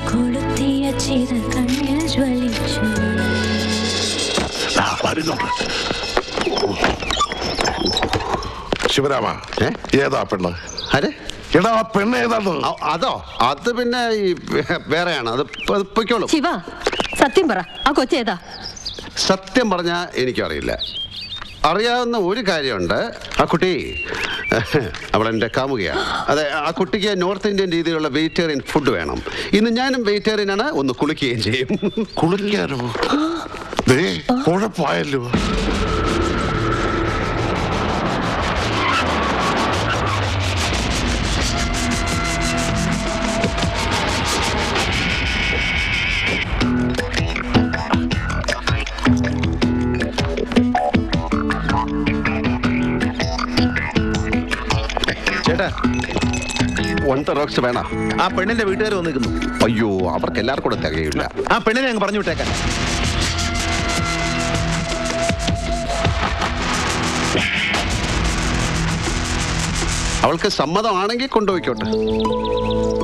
കൊളുത്തിയ ചിത കണ്ണിൽ ജ്വലിച്ചു. ശിവരാമ, ഏതാ പെണ്ണ്? അരെ എടാ, ആ പെണ്ണ് ഏതാന്ന്? അതോ? അത് പിന്നെ വേറെയാണ്. അത് പൊയ്ക്കോളൂ. ശിവ, സത്യം പറ, ആ കൊച്ചേതാ? സത്യം പറഞ്ഞാ എനിക്കറിയില്ല. അറിയാവുന്ന ഒരു കാര്യമുണ്ട്, ആ കുട്ടി അവളെൻ്റെ കാമുകയാണ്. അതെ, ആ കുട്ടിക്ക് നോർത്ത് ഇന്ത്യൻ രീതിയിലുള്ള വെജിറ്റേറിയൻ ഫുഡ് വേണം. ഇന്ന് ഞാനും വെജിറ്റേറിയനാണ്. ഒന്ന് കുളിക്കുകയും ചെയ്യും. കുളിക്കാനോ? കുഴപ്പമായല്ലോ. ചേട്ടാ, റോക്സ് വേണം. ആ പെണ്ണിന്റെ വീട്ടുകാർ വന്നിരിക്കുന്നു. അയ്യോ, അവർക്ക് എല്ലാവർക്കും കൂടെ തികയില്ല. ആ പെണ്ണിനെ അങ്ങ് പറഞ്ഞു വിട്ടേക്കാൻ. അവൾക്ക് സമ്മതമാണെങ്കിൽ കൊണ്ടുപോയിക്കോട്ടെ,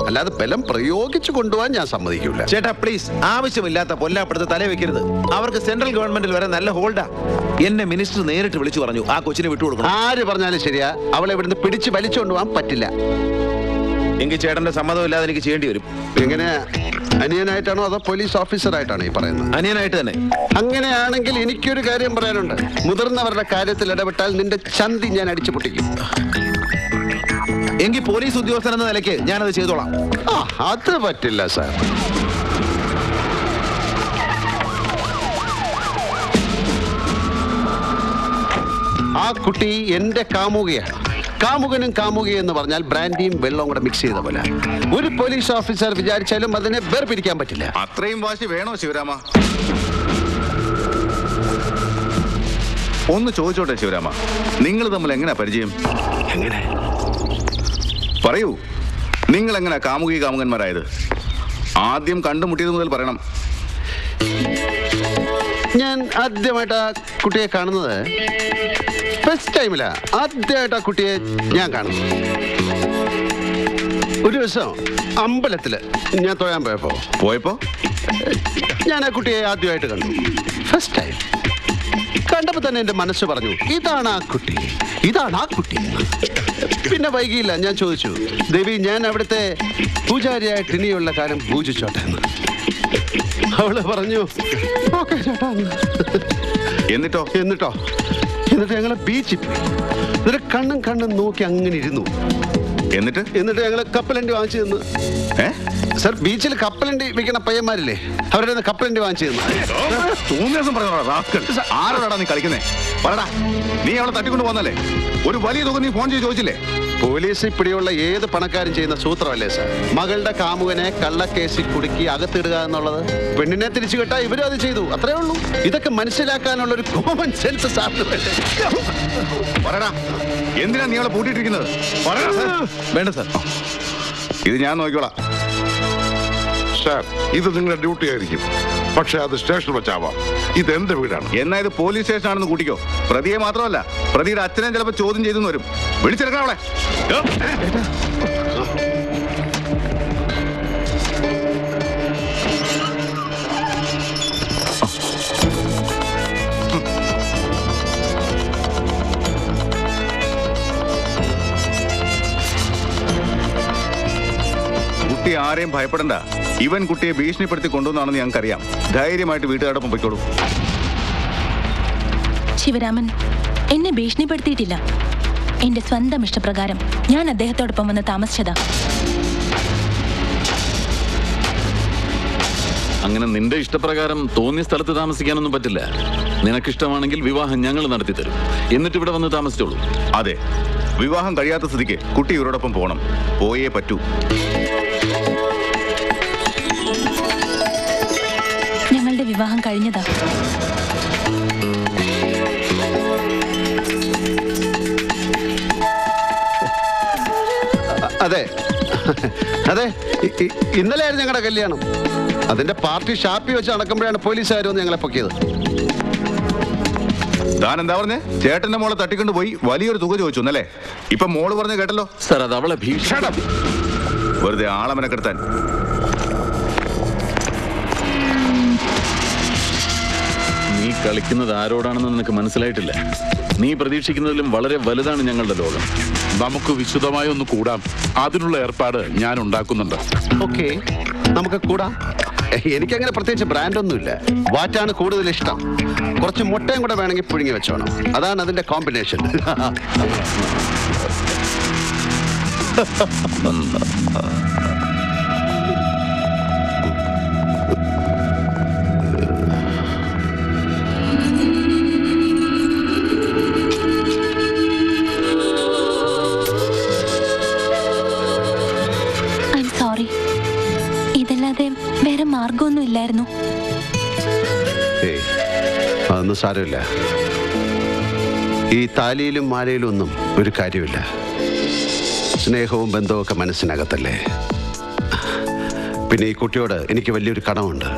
അല്ലാതെ ബലം പ്രയോഗിച്ച് കൊണ്ടുപോകാൻ ഞാൻ സമ്മതിക്കൂല. ചേട്ടാ പ്ലീസ്, ആവശ്യമില്ലാത്ത പൊല്ലാപ്പെടുത്ത് തല വെക്കരുത്. അവർക്ക് സെൻട്രൽ ഗവൺമെന്റിൽ വരെ നല്ല ഹോൾഡാ. എന്നെ മിനിസ്റ്റർ നേരിട്ട് വിളിച്ചു പറഞ്ഞു ആ കൊച്ചിനെ വിട്ടുകൊടുക്കണം. ആര് പറഞ്ഞാലും ശരിയാ, അവളെ ഇവിടുന്ന് പിടിച്ച് വലിച്ചുകൊണ്ട് പോകാൻ പറ്റില്ല. എങ്കിൽ ചേട്ടന്റെ സമ്മതമില്ലാതെ എനിക്ക് ചെയ്യേണ്ടി വരും. എങ്ങനെ, അനിയനായിട്ടാണോ അതോ പോലീസ് ഓഫീസറായിട്ടാണോ ഈ പറയുന്നത്? അനിയനായിട്ട് തന്നെ. അങ്ങനെയാണെങ്കിൽ എനിക്കൊരു കാര്യം പറയാനുണ്ട്. മുതിർന്നവരുടെ കാര്യത്തിൽ ഇടപെട്ടാൽ നിന്റെ ചന്തി ഞാൻ അടിച്ചു പൊട്ടിക്കും. എങ്കിൽ പോലീസ് ഉദ്യോഗസ്ഥൻ എന്ന നിലയ്ക്ക് ഞാനത് ചെയ്തോളാം. അത് പറ്റില്ല സാർ. ആ കുട്ടി എന്റെ കാമുകയാണ്. കാമുകനും കാമുകയും എന്ന് പറഞ്ഞാൽ ബ്രാൻഡിയും വെള്ളവും കൂടെ മിക്സ് ചെയ്ത പോലെ. ഒരു പോലീസ് ഓഫീസർ വിചാരിച്ചാലും അതിനെ വേർപിരിക്കാൻ പറ്റില്ല. അത്രയും വാശി വേണോ ശിവരാമ? ഒന്ന് ചോദിച്ചോട്ടെ ശിവരാമ, നിങ്ങൾ തമ്മിൽ എങ്ങനെ പരിചയം? എങ്ങനെ പറയൂ, നിങ്ങൾ എങ്ങനെ കാമുകി കാമുകന്മാരായത്? ആദ്യം കണ്ടുമുട്ടിയത് മുതൽ പറയണം. ഞാൻ ആദ്യമായിട്ട് ആ കുട്ടിയെ കാണുന്നത് ഫസ്റ്റ് ടൈമിലാ. ആദ്യമായിട്ട് ആ കുട്ടിയെ ഞാൻ കാണുന്നു ഒരു ദിവസം അമ്പലത്തില് ഞാൻ തൊഴാൻ പോയപ്പോ ഞാൻ ആ കുട്ടിയെ ആദ്യമായിട്ട് കണ്ടു. ഫസ്റ്റ് ടൈം കണ്ടപ്പോ തന്നെ എന്റെ മനസ്സ് പറഞ്ഞു, ഇതാണ് ആ കുട്ടി, ഇതാണ് ആ കുട്ടി. പിന്നെ വൈകിയില്ല, ഞാൻ ചോദിച്ചു, ദേവി, ഞാൻ അവിടുത്തെ പൂജാരിയായിട്ട് ഇനിയുള്ള കാലം പൂജിച്ചോട്ടെ എന്ന്. അവള് പറഞ്ഞു, ഓക്കെ ചേട്ടാ. എന്നിട്ടോ എന്നിട്ട് ഞങ്ങള് ബീച്ചിൽ പോയി. എന്നിട്ട് കണ്ണും നോക്കി അങ്ങനെ ഇരുന്നു. എന്നിട്ട് ഞങ്ങള് കപ്പലണ്ടി വാങ്ങിച്ചു തന്നു. സർ, ബീച്ചിൽ കപ്പലണ്ടി വിൽക്കണ പയ്യന്മാരില്ലേ, അവരുടെ കപ്പലണ്ടി വാങ്ങിച്ചു തന്നു. ആരോടാ നീ കളിക്കുന്നേ? പറടാ, നീ അവളെ തട്ടിക്കൊണ്ട് പോന്നല്ലേ? ഒരു വലിയ തുക നീ ഫോൺ ചെയ്ത് ചോദിച്ചില്ലേ? പോലീസ് ഇപ്പിടിയുള്ള ഏത് പണക്കാരും ചെയ്യുന്ന സൂത്രമല്ലേ സാർ? മകളുടെ കാമുകനെ കള്ളക്കേസിൽ കുടുക്കി അകത്തിടുക എന്നുള്ളത്. പെണ്ണിനെ തിരിച്ചു കെട്ടാ ഇവരും അത് ചെയ്തു, അത്രേ ഉള്ളൂ. ഇതൊക്കെ മനസ്സിലാക്കാനുള്ള ഒരു കോമൺ സെൻസ് സാറിന് വേണ്ടേ? പറടാ, എന്തിനാ നീ അവളെ പൂട്ടിയിട്ടിരിക്കുന്നത്? വേണ്ട സാർ, ഇത് ഞാൻ നോക്കിക്കോളാം. സാർ, ഇത് നിങ്ങളുടെ ഡ്യൂട്ടി ആയിരിക്കും, പക്ഷെ അത് സ്റ്റേഷനിൽ വെച്ചാവാം. ഇത് എന്റെ വീടാണ്. എന്നാ ഇത് പോലീസ് സ്റ്റേഷൻ ആണെന്ന് കൂട്ടിക്കോ. പ്രതിയെ മാത്രമല്ല, പ്രതിയുടെ അച്ഛനെ ചിലപ്പോൾ ചോദ്യം ചെയ്തു വരും. വിളിച്ചെടുക്കണം അവളെ. കുട്ടി ആരെയും ഭയപ്പെടണ്ട. ഇവൻ കുട്ടിയെ ഭീഷണിപ്പെടുത്തി കൊണ്ടുവന്നാണെന്ന് ഞങ്ങൾക്കറിയാം. ധൈര്യമായിട്ട് വീട്ടുകാരോടൊപ്പം പൊയ്ക്കോളൂ. ശിവരാമൻ എന്നെ ഭീഷണിപ്പെടുത്തിയിട്ടില്ല. എന്റെ സ്വന്തം ഇഷ്ടപ്രകാരം ഞാൻ അദ്ദേഹത്തോടൊപ്പം വന്ന് താമസിച്ചതാ. അങ്ങനെ നിന്റെ ഇഷ്ടപ്രകാരം തോന്നിയ സ്ഥലത്ത് താമസിക്കാനൊന്നും പറ്റില്ല. നിനക്കിഷ്ടമാണെങ്കിൽ വിവാഹം ഞങ്ങൾ നടത്തി തരും. എന്നിട്ട് ഇവിടെ വന്ന് താമസിച്ചോളൂ. അതെ, വിവാഹം കഴിയാത്ത സ്ഥിതിക്ക് കുട്ടി ഇവരോടൊപ്പം പോകണം. പോയേ പറ്റൂ. ഞങ്ങളുടെ വിവാഹം കഴിഞ്ഞതാ. അതെ അതെ, ഇന്നലെയായിരുന്നു ഞങ്ങളുടെ കല്യാണം. അതിന്റെ പാർട്ടി ഷാപ്പി വെച്ച് നടക്കുമ്പോഴാണ് പോലീസുകാർ വന്ന് ഞങ്ങളെ പൊക്കിയത്. താൻ എന്താ പറഞ്ഞേ? ചേട്ടന്റെ മോളെ തട്ടിക്കൊണ്ട് പോയി വലിയൊരു തുക ചോദിച്ചു എന്നല്ലേ? ഇപ്പൊ മോള് പറഞ്ഞ കേട്ടല്ലോ. സാർ, അത് അവളെ ഭീഷണി. വെറുതെ ആളമനക്കെടുത്താൻ. കളിക്കുന്നത് ആരോടാണെന്ന് നിനക്ക് മനസ്സിലായിട്ടില്ല. നീ പ്രതീക്ഷിക്കുന്നതിലും വളരെ വലുതാണ് ഞങ്ങളുടെ ലോകം. നമുക്ക് വിശദമായി ഒന്ന് കൂടാം. അതിനുള്ള ഏർപ്പാട് ഞാൻ ഉണ്ടാക്കുന്നുണ്ട്. ഓക്കെ, നമുക്ക് കൂടാം. എനിക്കങ്ങനെ പ്രത്യേകിച്ച് ബ്രാൻഡൊന്നുമില്ല. വാറ്റാണ് കൂടുതൽ ഇഷ്ടം. കുറച്ച് മുട്ടയും കൂടെ വേണമെങ്കിൽ പുഴുങ്ങി വെച്ചോണം. അതാണ് അതിന്റെ കോമ്പിനേഷൻ. I am sorry. ഇതല്ലാതെ വേറെ മാർഗമൊന്നും ഇല്ലായിരുന്നു. ഏയ്, അതൊന്നും സാരമില്ല. ഈ താലിയിലും മാലയിലും ഒന്നും ഒരു കാര്യമില്ല. സ്നേഹവും ബന്ധവും ഒക്കെ മനസ്സിനകത്തല്ലേ. പിന്നെ ഈ കുട്ടിയോട് എനിക്ക് വലിയൊരു കടമുണ്ട്.